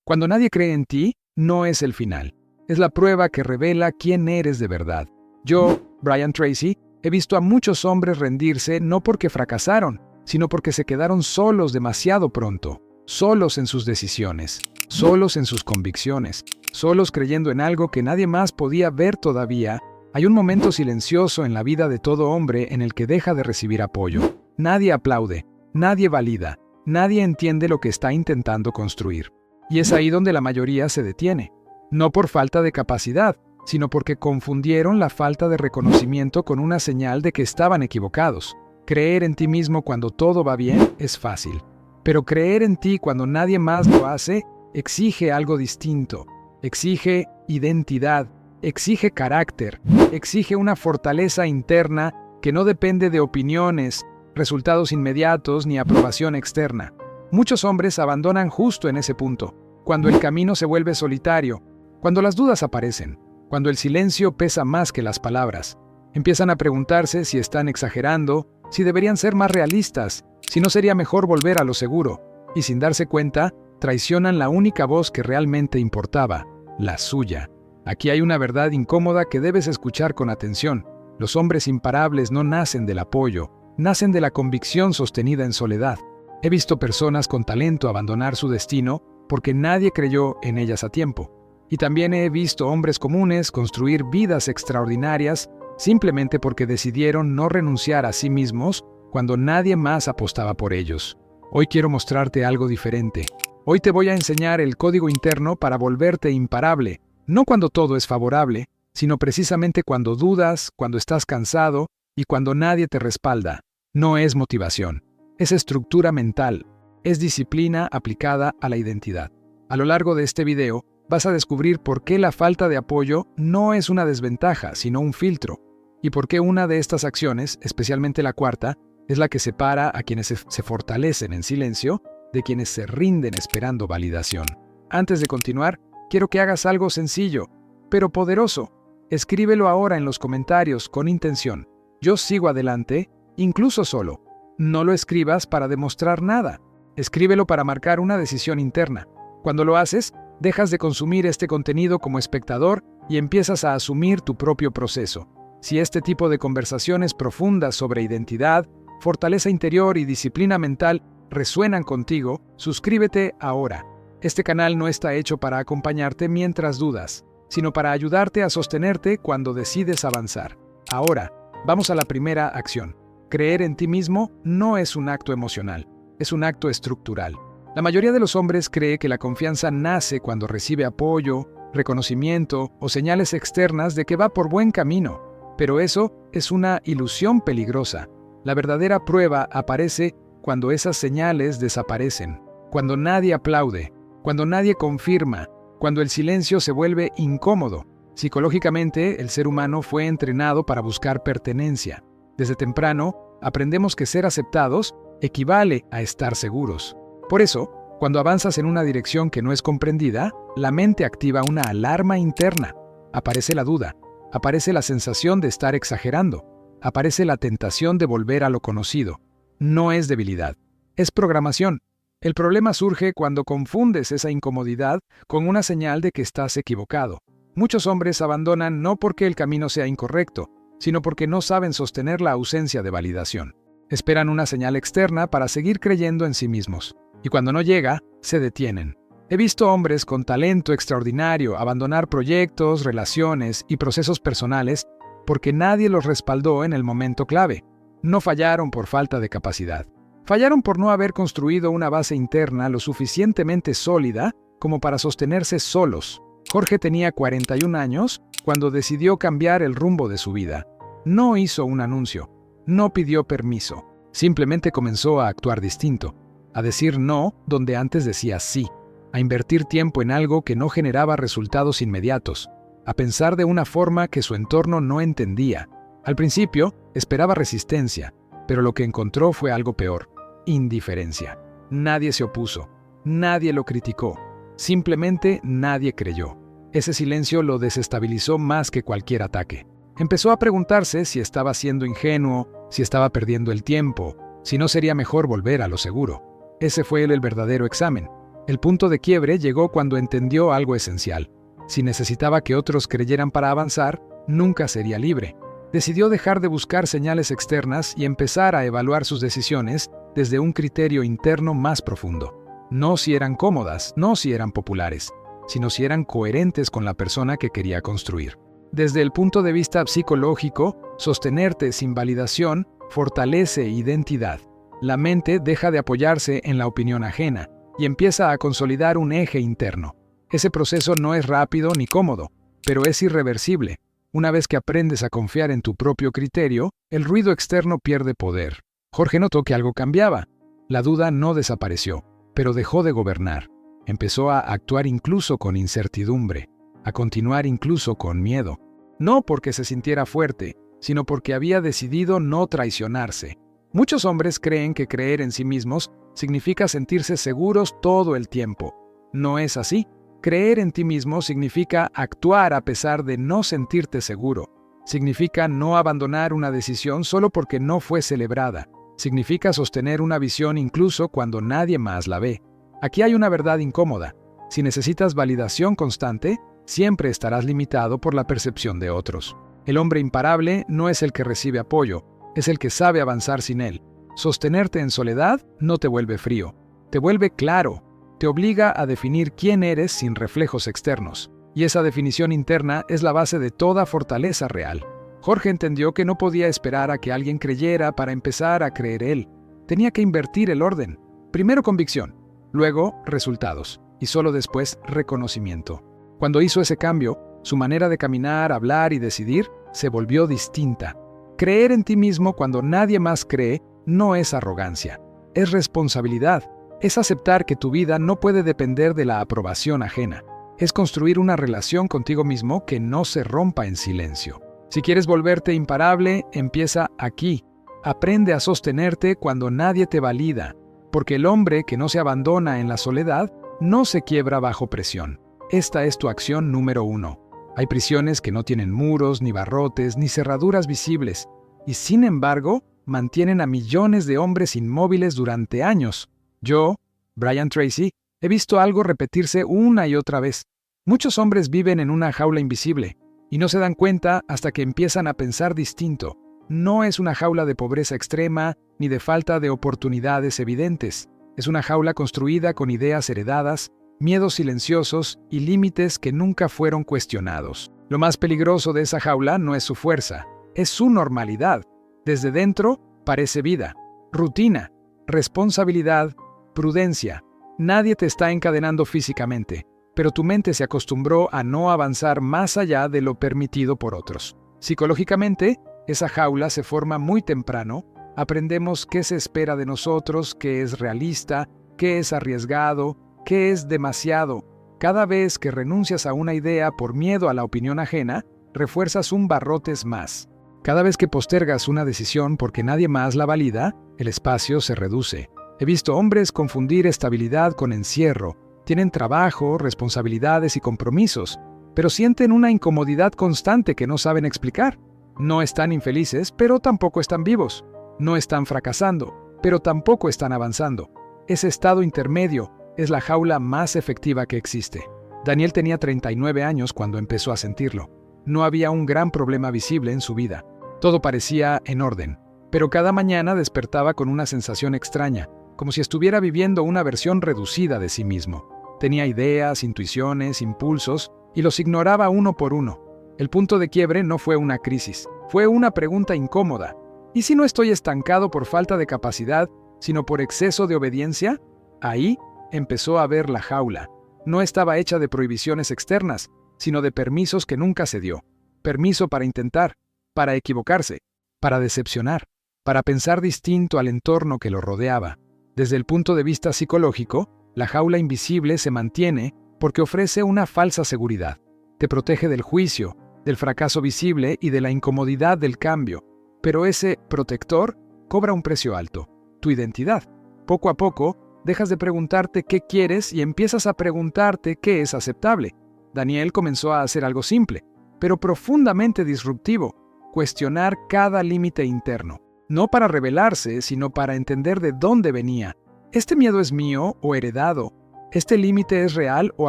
Cuando nadie cree en ti, no es el final. Es la prueba que revela quién eres de verdad. Yo, Brian Tracy, he visto a muchos hombres rendirse no porque fracasaron, sino porque se quedaron solos demasiado pronto, solos en sus decisiones, solos en sus convicciones, solos creyendo en algo que nadie más podía ver todavía. Hay un momento silencioso en la vida de todo hombre en el que deja de recibir apoyo. Nadie aplaude, nadie valida, nadie entiende lo que está intentando construir. Y es ahí donde la mayoría se detiene. No por falta de capacidad, sino porque confundieron la falta de reconocimiento con una señal de que estaban equivocados. Creer en ti mismo cuando todo va bien es fácil, pero creer en ti cuando nadie más lo hace exige algo distinto. Exige identidad, exige carácter, exige una fortaleza interna que no depende de opiniones, resultados inmediatos ni aprobación externa. Muchos hombres abandonan justo en ese punto, cuando el camino se vuelve solitario, cuando las dudas aparecen, cuando el silencio pesa más que las palabras. Empiezan a preguntarse si están exagerando, si deberían ser más realistas, si no sería mejor volver a lo seguro, y sin darse cuenta, traicionan la única voz que realmente importaba, la suya. Aquí hay una verdad incómoda que debes escuchar con atención. Los hombres imparables no nacen del apoyo, nacen de la convicción sostenida en soledad. He visto personas con talento abandonar su destino porque nadie creyó en ellas a tiempo. Y también he visto hombres comunes construir vidas extraordinarias simplemente porque decidieron no renunciar a sí mismos cuando nadie más apostaba por ellos. Hoy quiero mostrarte algo diferente. Hoy te voy a enseñar el código interno para volverte imparable, no cuando todo es favorable, sino precisamente cuando dudas, cuando estás cansado y cuando nadie te respalda. No es motivación, es estructura mental, es disciplina aplicada a la identidad. A lo largo de este video, vas a descubrir por qué la falta de apoyo no es una desventaja, sino un filtro, y por qué una de estas acciones, especialmente la cuarta, es la que separa a quienes se fortalecen en silencio de quienes se rinden esperando validación. Antes de continuar, quiero que hagas algo sencillo, pero poderoso. Escríbelo ahora en los comentarios con intención. Yo sigo adelante, incluso solo. No lo escribas para demostrar nada. Escríbelo para marcar una decisión interna. Cuando lo haces, dejas de consumir este contenido como espectador y empiezas a asumir tu propio proceso. Si este tipo de conversaciones profundas sobre identidad, fortaleza interior y disciplina mental resuenan contigo, suscríbete ahora. Este canal no está hecho para acompañarte mientras dudas, sino para ayudarte a sostenerte cuando decides avanzar. Ahora, vamos a la primera acción. Creer en ti mismo no es un acto emocional, es un acto estructural. La mayoría de los hombres cree que la confianza nace cuando recibe apoyo, reconocimiento o señales externas de que va por buen camino, pero eso es una ilusión peligrosa. La verdadera prueba aparece cuando esas señales desaparecen, cuando nadie aplaude, cuando nadie confirma, cuando el silencio se vuelve incómodo. Psicológicamente, el ser humano fue entrenado para buscar pertenencia. Desde temprano, aprendemos que ser aceptados equivale a estar seguros. Por eso, cuando avanzas en una dirección que no es comprendida, la mente activa una alarma interna. Aparece la duda, aparece la sensación de estar exagerando, aparece la tentación de volver a lo conocido. No es debilidad, es programación. El problema surge cuando confundes esa incomodidad con una señal de que estás equivocado. Muchos hombres abandonan no porque el camino sea incorrecto, sino porque no saben sostener la ausencia de validación. Esperan una señal externa para seguir creyendo en sí mismos, y cuando no llega, se detienen. He visto hombres con talento extraordinario abandonar proyectos, relaciones y procesos personales porque nadie los respaldó en el momento clave. No fallaron por falta de capacidad. Fallaron por no haber construido una base interna lo suficientemente sólida como para sostenerse solos. Jorge tenía 41 años cuando decidió cambiar el rumbo de su vida. No hizo un anuncio, no pidió permiso, simplemente comenzó a actuar distinto, a decir no donde antes decía sí, a invertir tiempo en algo que no generaba resultados inmediatos, a pensar de una forma que su entorno no entendía. Al principio, esperaba resistencia, pero lo que encontró fue algo peor: indiferencia. Nadie se opuso, nadie lo criticó, simplemente nadie creyó. Ese silencio lo desestabilizó más que cualquier ataque. Empezó a preguntarse si estaba siendo ingenuo, si estaba perdiendo el tiempo, si no sería mejor volver a lo seguro. Ese fue el verdadero examen. El punto de quiebre llegó cuando entendió algo esencial. Si necesitaba que otros creyeran para avanzar, nunca sería libre. Decidió dejar de buscar señales externas y empezar a evaluar sus decisiones desde un criterio interno más profundo. No si eran cómodas, no si eran populares, sino si eran coherentes con la persona que quería construir. Desde el punto de vista psicológico, sostenerte sin validación fortalece identidad. La mente deja de apoyarse en la opinión ajena y empieza a consolidar un eje interno. Ese proceso no es rápido ni cómodo, pero es irreversible. Una vez que aprendes a confiar en tu propio criterio, el ruido externo pierde poder. Jorge notó que algo cambiaba. La duda no desapareció, pero dejó de gobernar. Empezó a actuar incluso con incertidumbre, a continuar incluso con miedo. No porque se sintiera fuerte, sino porque había decidido no traicionarse. Muchos hombres creen que creer en sí mismos significa sentirse seguros todo el tiempo. No es así. Creer en ti mismo significa actuar a pesar de no sentirte seguro. Significa no abandonar una decisión solo porque no fue celebrada. Significa sostener una visión incluso cuando nadie más la ve. Aquí hay una verdad incómoda. Si necesitas validación constante, siempre estarás limitado por la percepción de otros. El hombre imparable no es el que recibe apoyo, es el que sabe avanzar sin él. Sostenerte en soledad no te vuelve frío, te vuelve claro. Te obliga a definir quién eres sin reflejos externos. Y esa definición interna es la base de toda fortaleza real. Jorge entendió que no podía esperar a que alguien creyera para empezar a creer él. Tenía que invertir el orden. Primero convicción, luego resultados, y solo después reconocimiento. Cuando hizo ese cambio, su manera de caminar, hablar y decidir se volvió distinta. Creer en ti mismo cuando nadie más cree no es arrogancia, es responsabilidad. Es aceptar que tu vida no puede depender de la aprobación ajena. Es construir una relación contigo mismo que no se rompa en silencio. Si quieres volverte imparable, empieza aquí. Aprende a sostenerte cuando nadie te valida, porque el hombre que no se abandona en la soledad no se quiebra bajo presión. Esta es tu acción número 1. Hay prisiones que no tienen muros, ni barrotes, ni cerraduras visibles, y sin embargo, mantienen a millones de hombres inmóviles durante años. Yo, Brian Tracy, he visto algo repetirse una y otra vez. Muchos hombres viven en una jaula invisible y no se dan cuenta hasta que empiezan a pensar distinto. No es una jaula de pobreza extrema ni de falta de oportunidades evidentes. Es una jaula construida con ideas heredadas, miedos silenciosos y límites que nunca fueron cuestionados. Lo más peligroso de esa jaula no es su fuerza, es su normalidad. Desde dentro parece vida, rutina, responsabilidad, prudencia. Nadie te está encadenando físicamente, pero tu mente se acostumbró a no avanzar más allá de lo permitido por otros. Psicológicamente, esa jaula se forma muy temprano. Aprendemos qué se espera de nosotros, qué es realista, qué es arriesgado, qué es demasiado. Cada vez que renuncias a una idea por miedo a la opinión ajena, refuerzas un barrotes más. Cada vez que postergas una decisión porque nadie más la valida, el espacio se reduce. He visto hombres confundir estabilidad con encierro. Tienen trabajo, responsabilidades y compromisos, pero sienten una incomodidad constante que no saben explicar. No están infelices, pero tampoco están vivos. No están fracasando, pero tampoco están avanzando. Ese estado intermedio es la jaula más efectiva que existe. Daniel tenía 39 años cuando empezó a sentirlo. No había un gran problema visible en su vida. Todo parecía en orden, pero cada mañana despertaba con una sensación extraña, como si estuviera viviendo una versión reducida de sí mismo. Tenía ideas, intuiciones, impulsos, y los ignoraba uno por uno. El punto de quiebre no fue una crisis, fue una pregunta incómoda. ¿Y si no estoy estancado por falta de capacidad, sino por exceso de obediencia? Ahí empezó a ver la jaula. No estaba hecha de prohibiciones externas, sino de permisos que nunca se dio. Permiso para intentar, para equivocarse, para decepcionar, para pensar distinto al entorno que lo rodeaba. Desde el punto de vista psicológico, la jaula invisible se mantiene porque ofrece una falsa seguridad. Te protege del juicio, del fracaso visible y de la incomodidad del cambio. Pero ese protector cobra un precio alto, tu identidad. Poco a poco, dejas de preguntarte qué quieres y empiezas a preguntarte qué es aceptable. Daniel comenzó a hacer algo simple, pero profundamente disruptivo: cuestionar cada límite interno. No para rebelarse, sino para entender de dónde venía. ¿Este miedo es mío o heredado? ¿Este límite es real o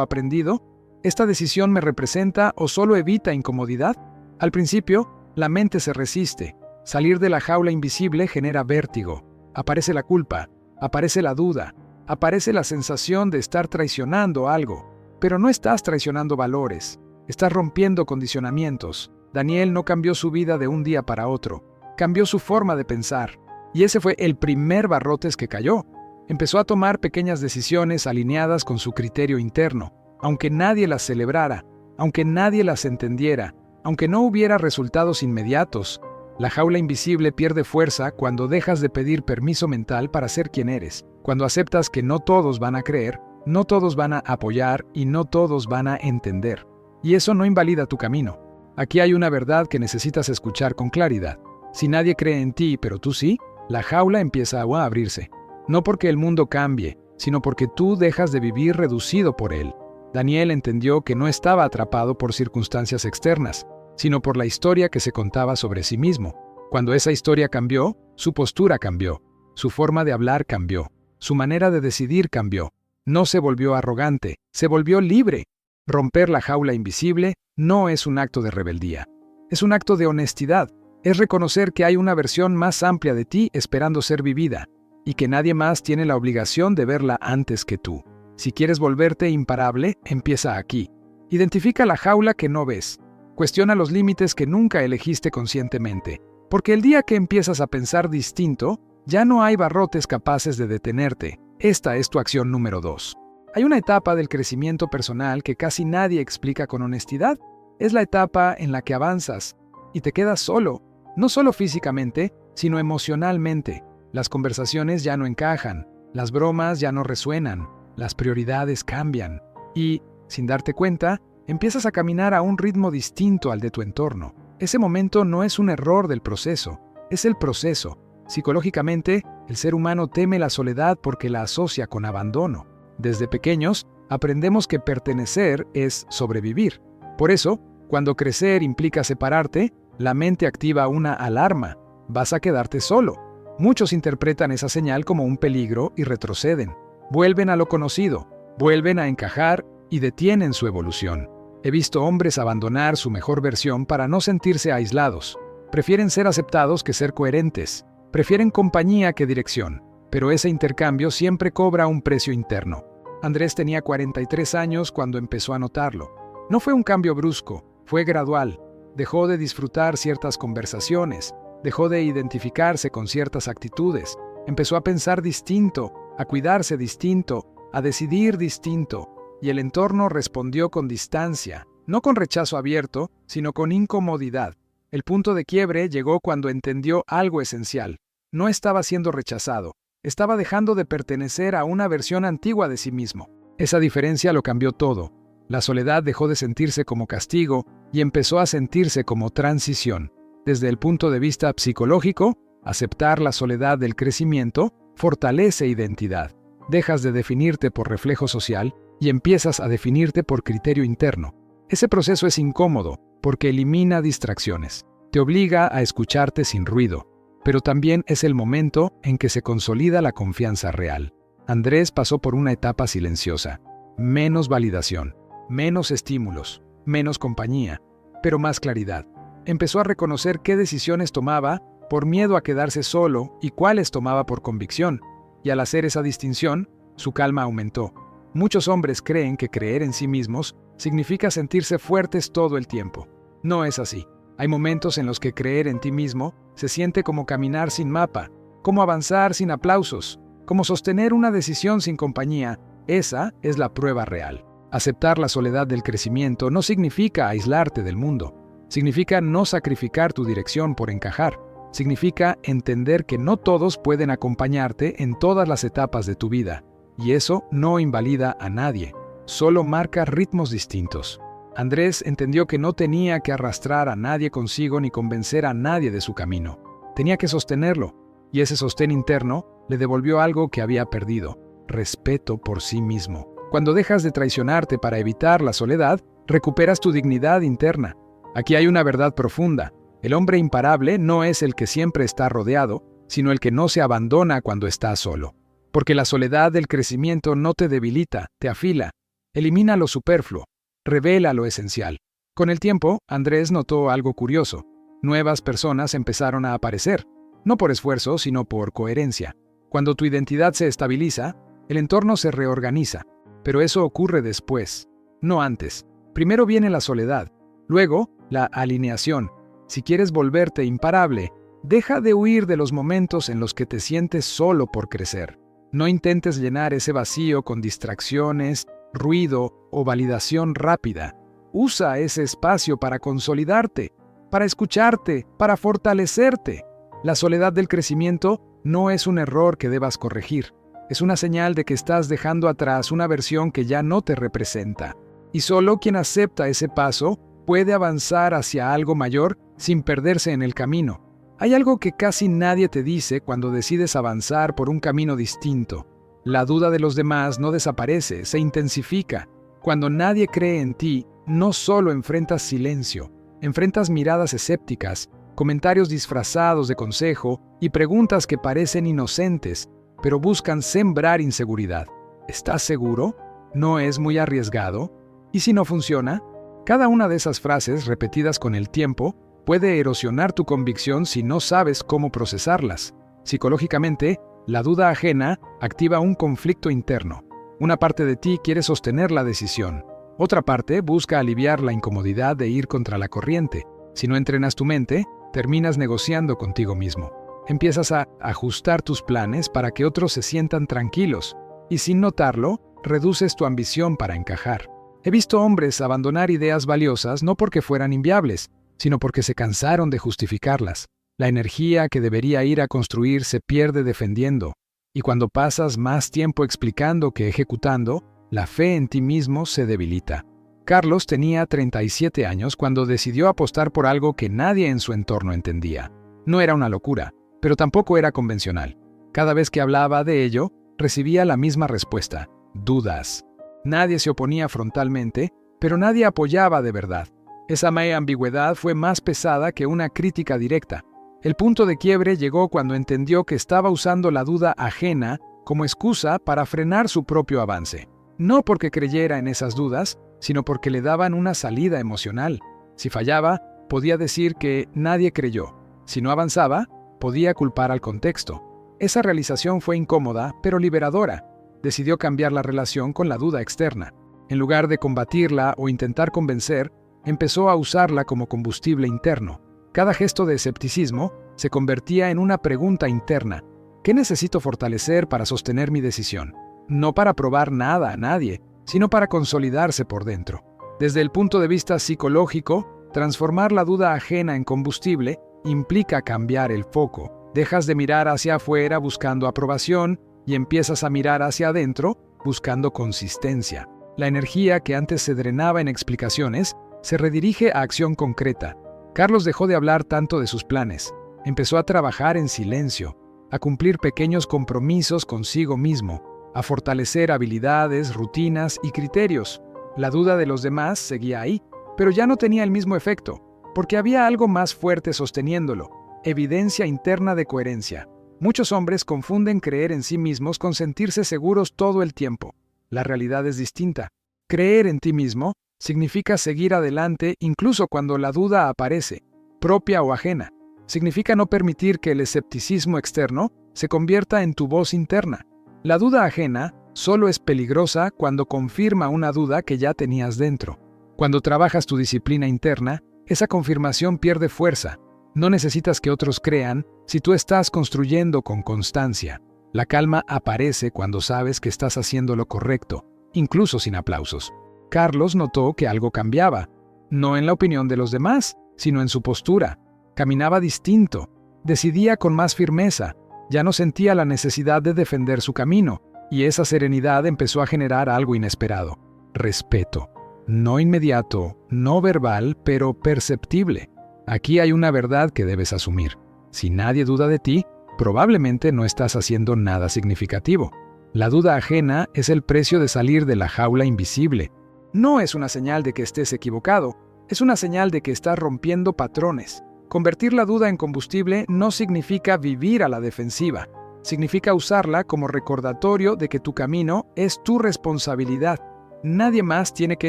aprendido? ¿Esta decisión me representa o solo evita incomodidad? Al principio, la mente se resiste. Salir de la jaula invisible genera vértigo. Aparece la culpa, aparece la duda, aparece la sensación de estar traicionando algo. Pero no estás traicionando valores, estás rompiendo condicionamientos. Daniel no cambió su vida de un día para otro, cambió su forma de pensar. Y ese fue el primer barrotes que cayó. Empezó a tomar pequeñas decisiones alineadas con su criterio interno, aunque nadie las celebrara, aunque nadie las entendiera, aunque no hubiera resultados inmediatos. La jaula invisible pierde fuerza cuando dejas de pedir permiso mental para ser quien eres, cuando aceptas que no todos van a creer, no todos van a apoyar y no todos van a entender. Y eso no invalida tu camino. Aquí hay una verdad que necesitas escuchar con claridad. Si nadie cree en ti, pero tú sí, la jaula empieza a abrirse. No porque el mundo cambie, sino porque tú dejas de vivir reducido por él. Daniel entendió que no estaba atrapado por circunstancias externas, sino por la historia que se contaba sobre sí mismo. Cuando esa historia cambió, su postura cambió, su forma de hablar cambió, su manera de decidir cambió. No se volvió arrogante, se volvió libre. Romper la jaula invisible no es un acto de rebeldía, es un acto de honestidad. Es reconocer que hay una versión más amplia de ti esperando ser vivida, y que nadie más tiene la obligación de verla antes que tú. Si quieres volverte imparable, empieza aquí. Identifica la jaula que no ves. Cuestiona los límites que nunca elegiste conscientemente, porque el día que empiezas a pensar distinto, ya no hay barrotes capaces de detenerte. Esta es tu acción número 2. Hay una etapa del crecimiento personal que casi nadie explica con honestidad. Es la etapa en la que avanzas y te quedas solo, no solo físicamente, sino emocionalmente. Las conversaciones ya no encajan, las bromas ya no resuenan, las prioridades cambian y, sin darte cuenta, empiezas a caminar a un ritmo distinto al de tu entorno. Ese momento no es un error del proceso, es el proceso. Psicológicamente, el ser humano teme la soledad porque la asocia con abandono. Desde pequeños, aprendemos que pertenecer es sobrevivir. Por eso, cuando crecer implica separarte, la mente activa una alarma. Vas a quedarte solo. Muchos interpretan esa señal como un peligro y retroceden. Vuelven a lo conocido, vuelven a encajar y detienen su evolución. He visto hombres abandonar su mejor versión para no sentirse aislados. Prefieren ser aceptados que ser coherentes. Prefieren compañía que dirección. Pero ese intercambio siempre cobra un precio interno. Andrés tenía 43 años cuando empezó a notarlo. No fue un cambio brusco, fue gradual. Dejó de disfrutar ciertas conversaciones, dejó de identificarse con ciertas actitudes, empezó a pensar distinto, a cuidarse distinto, a decidir distinto, y el entorno respondió con distancia, no con rechazo abierto, sino con incomodidad. El punto de quiebre llegó cuando entendió algo esencial. No estaba siendo rechazado, estaba dejando de pertenecer a una versión antigua de sí mismo. Esa diferencia lo cambió todo. La soledad dejó de sentirse como castigo y empezó a sentirse como transición. Desde el punto de vista psicológico, aceptar la soledad del crecimiento fortalece identidad. Dejas de definirte por reflejo social y empiezas a definirte por criterio interno. Ese proceso es incómodo porque elimina distracciones. Te obliga a escucharte sin ruido, pero también es el momento en que se consolida la confianza real. Andrés pasó por una etapa silenciosa. Menos validación, menos estímulos, menos compañía, pero más claridad. Empezó a reconocer qué decisiones tomaba por miedo a quedarse solo y cuáles tomaba por convicción. Y al hacer esa distinción, su calma aumentó. Muchos hombres creen que creer en sí mismos significa sentirse fuertes todo el tiempo. No es así. Hay momentos en los que creer en ti mismo se siente como caminar sin mapa, como avanzar sin aplausos, como sostener una decisión sin compañía. Esa es la prueba real. Aceptar la soledad del crecimiento no significa aislarte del mundo. Significa no sacrificar tu dirección por encajar. Significa entender que no todos pueden acompañarte en todas las etapas de tu vida. Y eso no invalida a nadie, solo marca ritmos distintos. Andrés entendió que no tenía que arrastrar a nadie consigo ni convencer a nadie de su camino. Tenía que sostenerlo, y ese sostén interno le devolvió algo que había perdido: respeto por sí mismo. Cuando dejas de traicionarte para evitar la soledad, recuperas tu dignidad interna. Aquí hay una verdad profunda. El hombre imparable no es el que siempre está rodeado, sino el que no se abandona cuando está solo. Porque la soledad del crecimiento no te debilita, te afila. Elimina lo superfluo, revela lo esencial. Con el tiempo, Andrés notó algo curioso. Nuevas personas empezaron a aparecer, no por esfuerzo, sino por coherencia. Cuando tu identidad se estabiliza, el entorno se reorganiza, pero eso ocurre después, no antes. Primero viene la soledad, luego la alineación. Si quieres volverte imparable, deja de huir de los momentos en los que te sientes solo por crecer. No intentes llenar ese vacío con distracciones, ruido o validación rápida. Usa ese espacio para consolidarte, para escucharte, para fortalecerte. La soledad del crecimiento no es un error que debas corregir. Es una señal de que estás dejando atrás una versión que ya no te representa. Y solo quien acepta ese paso puede avanzar hacia algo mayor sin perderse en el camino. Hay algo que casi nadie te dice cuando decides avanzar por un camino distinto. La duda de los demás no desaparece, se intensifica. Cuando nadie cree en ti, no solo enfrentas silencio, enfrentas miradas escépticas, comentarios disfrazados de consejo y preguntas que parecen inocentes, pero buscan sembrar inseguridad. ¿Estás seguro? ¿No es muy arriesgado? ¿Y si no funciona? Cada una de esas frases repetidas con el tiempo puede erosionar tu convicción si no sabes cómo procesarlas. Psicológicamente, la duda ajena activa un conflicto interno. Una parte de ti quiere sostener la decisión. Otra parte busca aliviar la incomodidad de ir contra la corriente. Si no entrenas tu mente, terminas negociando contigo mismo. Empiezas a ajustar tus planes para que otros se sientan tranquilos, y sin notarlo, reduces tu ambición para encajar. He visto hombres abandonar ideas valiosas no porque fueran inviables, sino porque se cansaron de justificarlas. La energía que debería ir a construir se pierde defendiendo, y cuando pasas más tiempo explicando que ejecutando, la fe en ti mismo se debilita. Carlos tenía 37 años cuando decidió apostar por algo que nadie en su entorno entendía. No era una locura, pero tampoco era convencional. Cada vez que hablaba de ello, recibía la misma respuesta: dudas. Nadie se oponía frontalmente, pero nadie apoyaba de verdad. Esa ambigüedad fue más pesada que una crítica directa. El punto de quiebre llegó cuando entendió que estaba usando la duda ajena como excusa para frenar su propio avance. No porque creyera en esas dudas, sino porque le daban una salida emocional. Si fallaba, podía decir que nadie creyó. Si no avanzaba, podía culpar al contexto. Esa realización fue incómoda, pero liberadora. Decidió cambiar la relación con la duda externa. En lugar de combatirla o intentar convencer, empezó a usarla como combustible interno. Cada gesto de escepticismo se convertía en una pregunta interna. ¿Qué necesito fortalecer para sostener mi decisión? No para probar nada a nadie, sino para consolidarse por dentro. Desde el punto de vista psicológico, transformar la duda ajena en combustible implica cambiar el foco. Dejas de mirar hacia afuera buscando aprobación y empiezas a mirar hacia adentro buscando consistencia. La energía que antes se drenaba en explicaciones se redirige a acción concreta. Carlos dejó de hablar tanto de sus planes. Empezó a trabajar en silencio, a cumplir pequeños compromisos consigo mismo, a fortalecer habilidades, rutinas y criterios. La duda de los demás seguía ahí, pero ya no tenía el mismo efecto, porque había algo más fuerte sosteniéndolo: evidencia interna de coherencia. Muchos hombres confunden creer en sí mismos con sentirse seguros todo el tiempo. La realidad es distinta. Creer en ti mismo significa seguir adelante incluso cuando la duda aparece, propia o ajena. Significa no permitir que el escepticismo externo se convierta en tu voz interna. La duda ajena solo es peligrosa cuando confirma una duda que ya tenías dentro. Cuando trabajas tu disciplina interna, esa confirmación pierde fuerza. No necesitas que otros crean si tú estás construyendo con constancia. La calma aparece cuando sabes que estás haciendo lo correcto, incluso sin aplausos. Carlos notó que algo cambiaba, no en la opinión de los demás, sino en su postura. Caminaba distinto, decidía con más firmeza, ya no sentía la necesidad de defender su camino, y esa serenidad empezó a generar algo inesperado: respeto. No inmediato, no verbal, pero perceptible. Aquí hay una verdad que debes asumir. Si nadie duda de ti, probablemente no estás haciendo nada significativo. La duda ajena es el precio de salir de la jaula invisible. No es una señal de que estés equivocado, es una señal de que estás rompiendo patrones. Convertir la duda en combustible no significa vivir a la defensiva, Significa usarla como recordatorio de que tu camino es tu responsabilidad. Nadie más tiene que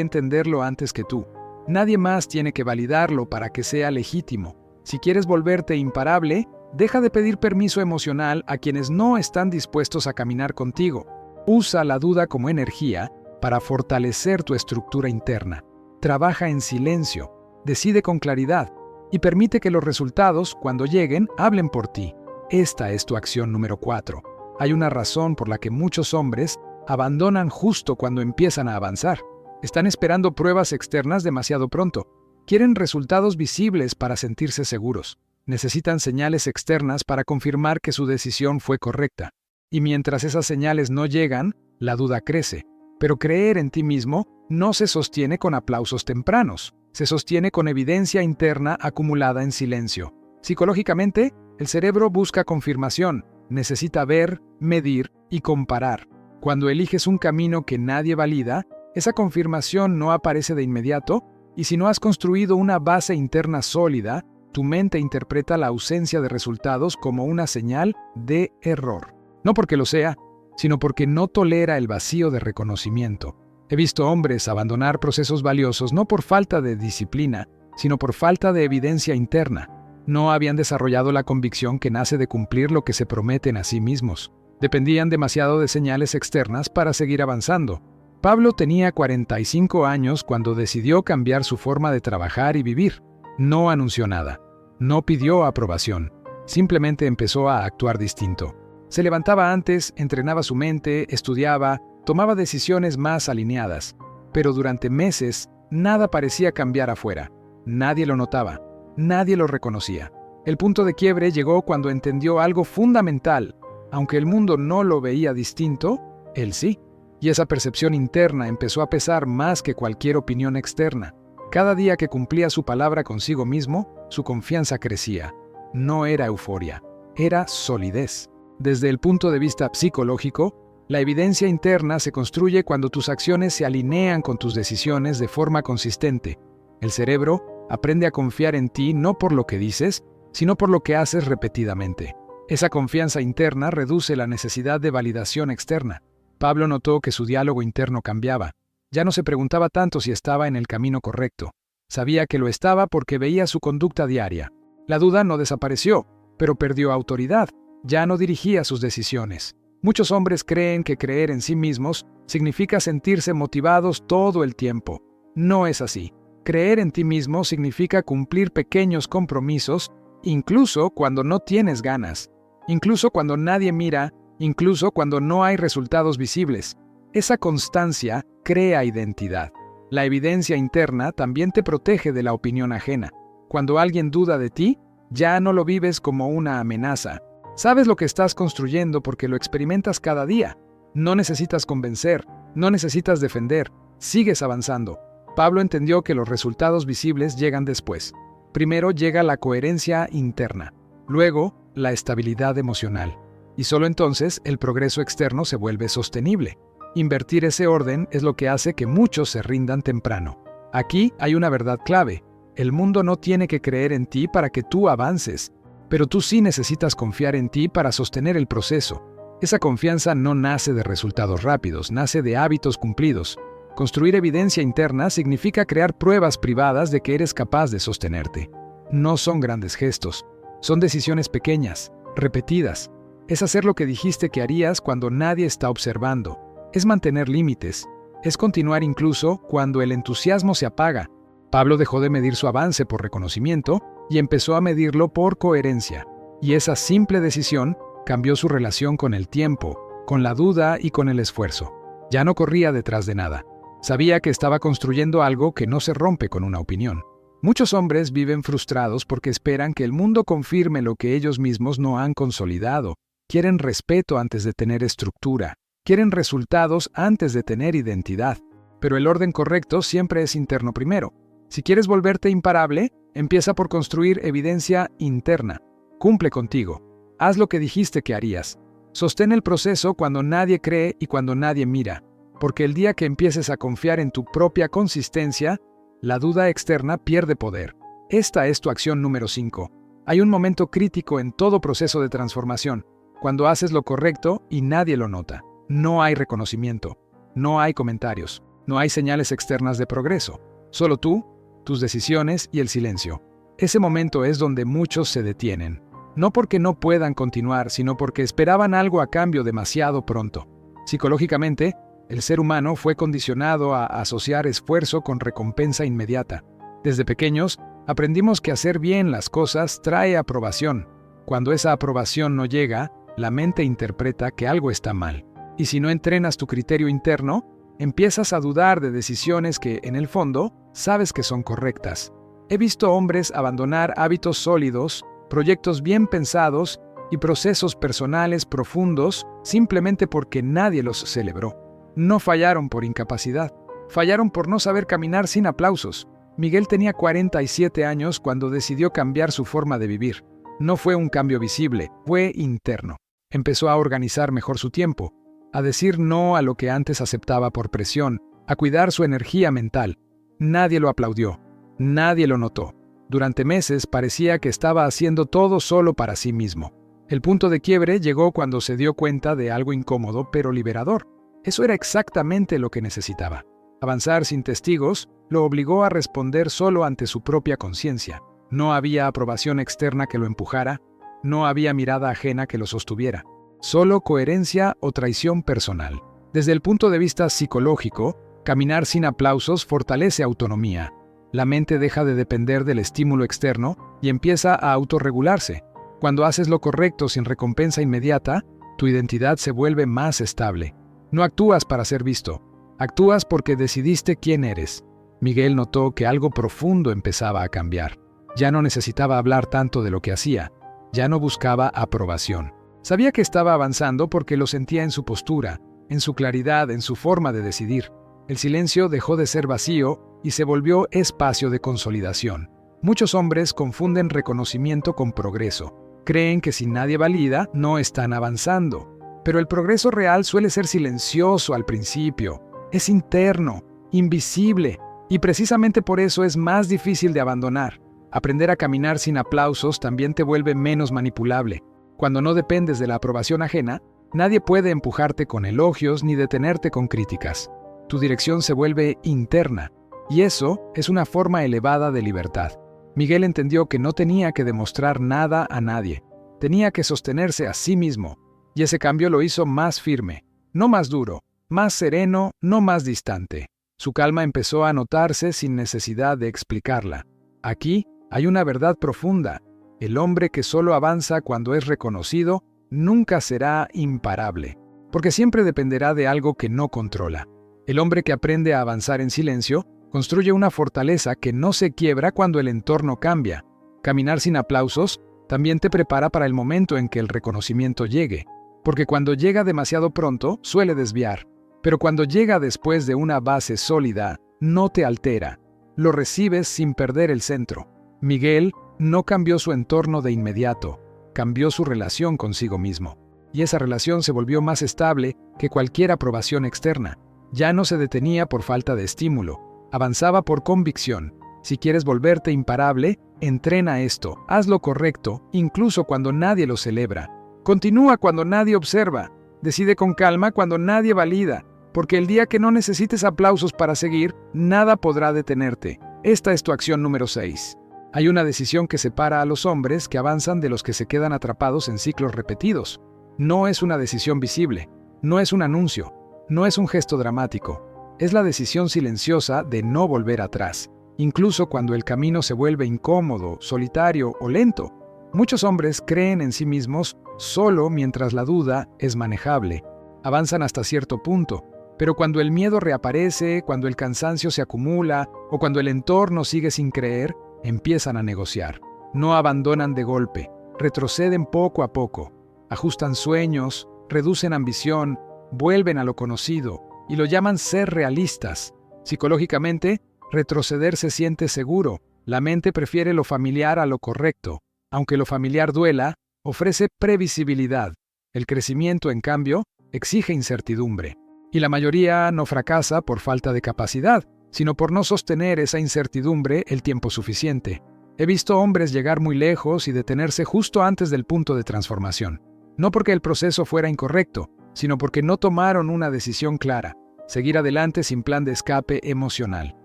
entenderlo antes que tú. Nadie más tiene que validarlo para que sea legítimo. Si quieres volverte imparable, deja de pedir permiso emocional a quienes no están dispuestos a caminar contigo. Usa la duda como energía para fortalecer tu estructura interna. Trabaja en silencio, decide con claridad y permite que los resultados, cuando lleguen, hablen por ti. Esta es tu acción número 4. Hay una razón por la que muchos hombres abandonan justo cuando empiezan a avanzar. Están esperando pruebas externas demasiado pronto. Quieren resultados visibles para sentirse seguros. Necesitan señales externas para confirmar que su decisión fue correcta. Y mientras esas señales no llegan, la duda crece. Pero creer en ti mismo no se sostiene con aplausos tempranos. Se sostiene con evidencia interna acumulada en silencio. Psicológicamente, el cerebro busca confirmación. Necesita ver, medir y comparar. Cuando eliges un camino que nadie valida, esa confirmación no aparece de inmediato, y si no has construido una base interna sólida, tu mente interpreta la ausencia de resultados como una señal de error. No porque lo sea, sino porque no tolera el vacío de reconocimiento. He visto hombres abandonar procesos valiosos no por falta de disciplina, sino por falta de evidencia interna. No habían desarrollado la convicción que nace de cumplir lo que se prometen a sí mismos. Dependían demasiado de señales externas para seguir avanzando. Pablo tenía 45 años cuando decidió cambiar su forma de trabajar y vivir. No anunció nada. No pidió aprobación. Simplemente empezó a actuar distinto. Se levantaba antes, entrenaba su mente, estudiaba, tomaba decisiones más alineadas. Pero durante meses, nada parecía cambiar afuera. Nadie lo notaba. Nadie lo reconocía. El punto de quiebre llegó cuando entendió algo fundamental. Aunque el mundo no lo veía distinto, él sí. Y esa percepción interna empezó a pesar más que cualquier opinión externa. Cada día que cumplía su palabra consigo mismo, su confianza crecía. No era euforia, era solidez. Desde el punto de vista psicológico, la evidencia interna se construye cuando tus acciones se alinean con tus decisiones de forma consistente. El cerebro aprende a confiar en ti no por lo que dices, sino por lo que haces repetidamente. Esa confianza interna reduce la necesidad de validación externa. Pablo notó que su diálogo interno cambiaba. Ya no se preguntaba tanto si estaba en el camino correcto. Sabía que lo estaba porque veía su conducta diaria. La duda no desapareció, pero perdió autoridad. Ya no dirigía sus decisiones. Muchos hombres creen que creer en sí mismos significa sentirse motivados todo el tiempo. No es así. Creer en ti mismo significa cumplir pequeños compromisos, incluso cuando no tienes ganas, incluso cuando nadie mira, incluso cuando no hay resultados visibles. Esa constancia crea identidad. La evidencia interna también te protege de la opinión ajena. Cuando alguien duda de ti, ya no lo vives como una amenaza. Sabes lo que estás construyendo porque lo experimentas cada día. No necesitas convencer, no necesitas defender, sigues avanzando. Pablo entendió que los resultados visibles llegan después. Primero llega la coherencia interna, luego la estabilidad emocional. Y solo entonces el progreso externo se vuelve sostenible. Invertir ese orden es lo que hace que muchos se rindan temprano. Aquí hay una verdad clave. El mundo no tiene que creer en ti para que tú avances, pero tú sí necesitas confiar en ti para sostener el proceso. Esa confianza no nace de resultados rápidos, nace de hábitos cumplidos. Construir evidencia interna significa crear pruebas privadas de que eres capaz de sostenerte. No son grandes gestos, son decisiones pequeñas, repetidas. Es hacer lo que dijiste que harías cuando nadie está observando. Es mantener límites. Es continuar incluso cuando el entusiasmo se apaga. Pablo dejó de medir su avance por reconocimiento y empezó a medirlo por coherencia. Y esa simple decisión cambió su relación con el tiempo, con la duda y con el esfuerzo. Ya no corría detrás de nada. Sabía que estaba construyendo algo que no se rompe con una opinión. Muchos hombres viven frustrados porque esperan que el mundo confirme lo que ellos mismos no han consolidado. Quieren respeto antes de tener estructura. Quieren resultados antes de tener identidad. Pero el orden correcto siempre es interno primero. Si quieres volverte imparable, empieza por construir evidencia interna. Cumple contigo. Haz lo que dijiste que harías. Sostén el proceso cuando nadie cree y cuando nadie mira. Porque el día que empieces a confiar en tu propia consistencia, la duda externa pierde poder. Esta es tu acción número 5. Hay un momento crítico en todo proceso de transformación. cuando haces lo correcto y nadie lo nota. No hay reconocimiento, no hay comentarios, no hay señales externas de progreso. Solo tú, tus decisiones y el silencio. Ese momento es donde muchos se detienen. No porque no puedan continuar, sino porque esperaban algo a cambio demasiado pronto. Psicológicamente, el ser humano fue condicionado a asociar esfuerzo con recompensa inmediata. Desde pequeños, aprendimos que hacer bien las cosas trae aprobación. Cuando esa aprobación no llega, la mente interpreta que algo está mal. Y si no entrenas tu criterio interno, empiezas a dudar de decisiones que, en el fondo, sabes que son correctas. He visto hombres abandonar hábitos sólidos, proyectos bien pensados y procesos personales profundos simplemente porque nadie los celebró. No fallaron por incapacidad, fallaron por no saber caminar sin aplausos. Miguel tenía 47 años cuando decidió cambiar su forma de vivir. No fue un cambio visible, fue interno. Empezó a organizar mejor su tiempo, a decir no a lo que antes aceptaba por presión, a cuidar su energía mental. Nadie lo aplaudió, nadie lo notó. Durante meses parecía que estaba haciendo todo solo para sí mismo. El punto de quiebre llegó cuando se dio cuenta de algo incómodo pero liberador. Eso era exactamente lo que necesitaba. Avanzar sin testigos lo obligó a responder solo ante su propia conciencia. No había aprobación externa que lo empujara, no había mirada ajena que lo sostuviera. Solo coherencia o traición personal. Desde el punto de vista psicológico, caminar sin aplausos fortalece autonomía. La mente deja de depender del estímulo externo y empieza a autorregularse. Cuando haces lo correcto sin recompensa inmediata, tu identidad se vuelve más estable. No actúas para ser visto, actúas porque decidiste quién eres. Miguel notó que algo profundo empezaba a cambiar. Ya no necesitaba hablar tanto de lo que hacía, ya no buscaba aprobación. Sabía que estaba avanzando porque lo sentía en su postura, en su claridad, en su forma de decidir. El silencio dejó de ser vacío y se volvió espacio de consolidación. Muchos hombres confunden reconocimiento con progreso. Creen que si nadie valida, no están avanzando. Pero el progreso real suele ser silencioso al principio. Es interno, invisible, y precisamente por eso es más difícil de abandonar. Aprender a caminar sin aplausos también te vuelve menos manipulable. Cuando no dependes de la aprobación ajena, nadie puede empujarte con elogios ni detenerte con críticas. Tu dirección se vuelve interna, y eso es una forma elevada de libertad. Miguel entendió que no tenía que demostrar nada a nadie, tenía que sostenerse a sí mismo, y ese cambio lo hizo más firme, no más duro, más sereno, no más distante. Su calma empezó a notarse sin necesidad de explicarla. Aquí hay una verdad profunda. El hombre que solo avanza cuando es reconocido nunca será imparable, porque siempre dependerá de algo que no controla. El hombre que aprende a avanzar en silencio construye una fortaleza que no se quiebra cuando el entorno cambia. Caminar sin aplausos también te prepara para el momento en que el reconocimiento llegue, porque cuando llega demasiado pronto suele desviar, pero cuando llega después de una base sólida, no te altera, lo recibes sin perder el centro. Miguel no cambió su entorno de inmediato, cambió su relación consigo mismo, y esa relación se volvió más estable que cualquier aprobación externa. Ya no se detenía por falta de estímulo, avanzaba por convicción. Si quieres volverte imparable, entrena esto, haz lo correcto, incluso cuando nadie lo celebra. Continúa cuando nadie observa, decide con calma cuando nadie valida, porque el día que no necesites aplausos para seguir, nada podrá detenerte. Esta es tu acción número 6. Hay una decisión que separa a los hombres que avanzan de los que se quedan atrapados en ciclos repetidos. No es una decisión visible, no es un anuncio, no es un gesto dramático. Es la decisión silenciosa de no volver atrás, incluso cuando el camino se vuelve incómodo, solitario o lento. Muchos hombres creen en sí mismos solo mientras la duda es manejable. Avanzan hasta cierto punto, pero cuando el miedo reaparece, cuando el cansancio se acumula o cuando el entorno sigue sin creer, empiezan a negociar. No abandonan de golpe, retroceden poco a poco, ajustan sueños, reducen ambición, vuelven a lo conocido y lo llaman ser realistas. Psicológicamente, retroceder se siente seguro. La mente prefiere lo familiar a lo correcto. Aunque lo familiar duela, ofrece previsibilidad. El crecimiento, en cambio, exige incertidumbre. Y la mayoría no fracasa por falta de capacidad, sino por no sostener esa incertidumbre el tiempo suficiente. He visto hombres llegar muy lejos y detenerse justo antes del punto de transformación. No porque el proceso fuera incorrecto, sino porque no tomaron una decisión clara, seguir adelante sin plan de escape emocional.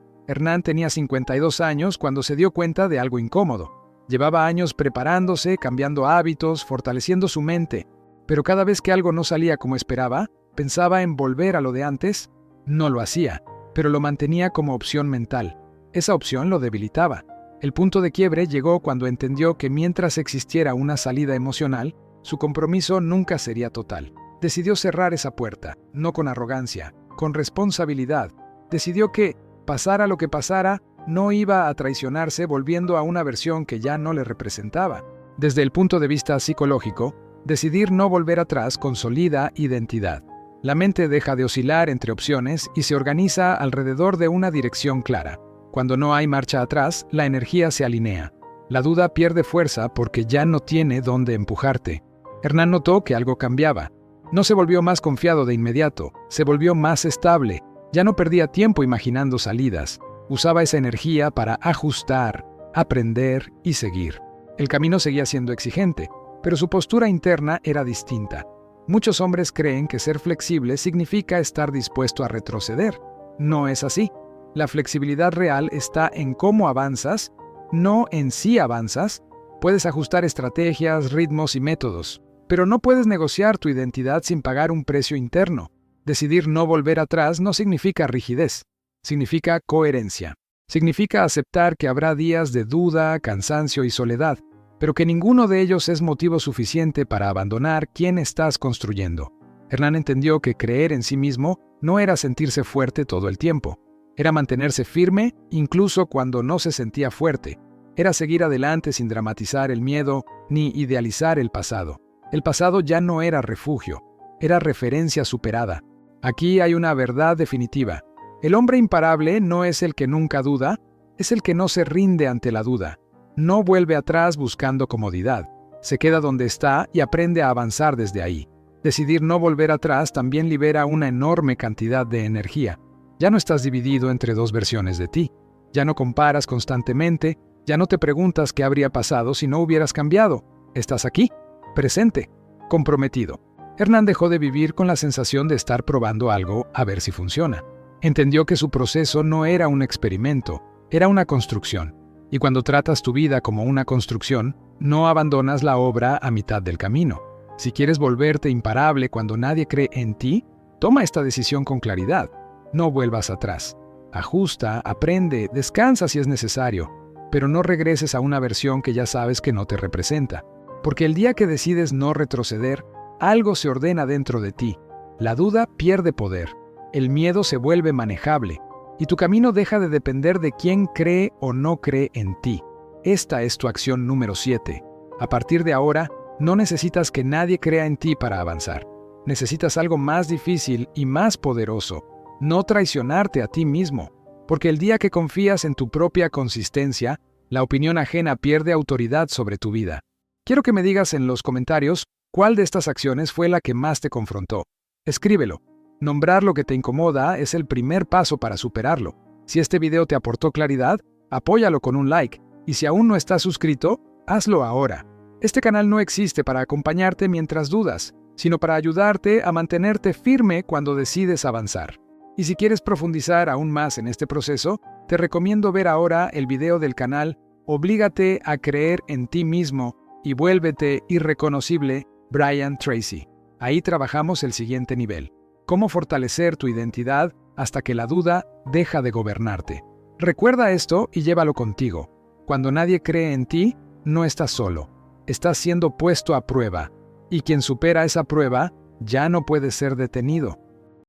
Hernán tenía 52 años cuando se dio cuenta de algo incómodo. Llevaba años preparándose, cambiando hábitos, fortaleciendo su mente, pero cada vez que algo no salía como esperaba, pensaba en volver a lo de antes. No lo hacía, pero lo mantenía como opción mental. Esa opción lo debilitaba. El punto de quiebre llegó cuando entendió que mientras existiera una salida emocional, su compromiso nunca sería total. Decidió cerrar esa puerta, no con arrogancia, con responsabilidad. Decidió que, pasara lo que pasara, no iba a traicionarse volviendo a una versión que ya no le representaba. Desde el punto de vista psicológico, decidir no volver atrás consolida identidad. La mente deja de oscilar entre opciones y se organiza alrededor de una dirección clara. Cuando no hay marcha atrás, la energía se alinea. La duda pierde fuerza porque ya no tiene dónde empujarte. Hernán notó que algo cambiaba. No se volvió más confiado de inmediato, se volvió más estable. Ya no perdía tiempo imaginando salidas. Usaba esa energía para ajustar, aprender y seguir. El camino seguía siendo exigente, pero su postura interna era distinta. Muchos hombres creen que ser flexible significa estar dispuesto a retroceder. No es así. La flexibilidad real está en cómo avanzas, no en si avanzas. Puedes ajustar estrategias, ritmos y métodos, pero no puedes negociar tu identidad sin pagar un precio interno. Decidir no volver atrás no significa rigidez, significa coherencia. Significa aceptar que habrá días de duda, cansancio y soledad, pero que ninguno de ellos es motivo suficiente para abandonar quién estás construyendo. Hernán entendió que creer en sí mismo no era sentirse fuerte todo el tiempo. Era mantenerse firme incluso cuando no se sentía fuerte. Era seguir adelante sin dramatizar el miedo ni idealizar el pasado. El pasado ya no era refugio, era referencia superada. Aquí hay una verdad definitiva. El hombre imparable no es el que nunca duda, es el que no se rinde ante la duda. No vuelve atrás buscando comodidad. Se queda donde está y aprende a avanzar desde ahí. Decidir no volver atrás también libera una enorme cantidad de energía. Ya no estás dividido entre dos versiones de ti. Ya no comparas constantemente, ya no te preguntas qué habría pasado si no hubieras cambiado. Estás aquí, presente, comprometido. Hernán dejó de vivir con la sensación de estar probando algo a ver si funciona. Entendió que su proceso no era un experimento, era una construcción. Y cuando tratas tu vida como una construcción, no abandonas la obra a mitad del camino. Si quieres volverte imparable cuando nadie cree en ti, toma esta decisión con claridad. No vuelvas atrás. Ajusta, aprende, descansa si es necesario, pero no regreses a una versión que ya sabes que no te representa. Porque el día que decides no retroceder, algo se ordena dentro de ti. La duda pierde poder, el miedo se vuelve manejable, y tu camino deja de depender de quién cree o no cree en ti. Esta es tu acción número 7. A partir de ahora, no necesitas que nadie crea en ti para avanzar. Necesitas algo más difícil y más poderoso, no traicionarte a ti mismo, porque el día que confías en tu propia consistencia, la opinión ajena pierde autoridad sobre tu vida. Quiero que me digas en los comentarios cuál de estas acciones fue la que más te confrontó. Escríbelo. Nombrar lo que te incomoda es el primer paso para superarlo. Si este video te aportó claridad, apóyalo con un like. Y si aún no estás suscrito, hazlo ahora. Este canal no existe para acompañarte mientras dudas, sino para ayudarte a mantenerte firme cuando decides avanzar. Y si quieres profundizar aún más en este proceso, te recomiendo ver ahora el video del canal Oblígate a creer en ti mismo y vuélvete irreconocible, Brian Tracy. Ahí trabajamos el siguiente nivel. Cómo fortalecer tu identidad hasta que la duda deja de gobernarte. Recuerda esto y llévalo contigo. Cuando nadie cree en ti, no estás solo. Estás siendo puesto a prueba. Y quien supera esa prueba ya no puede ser detenido.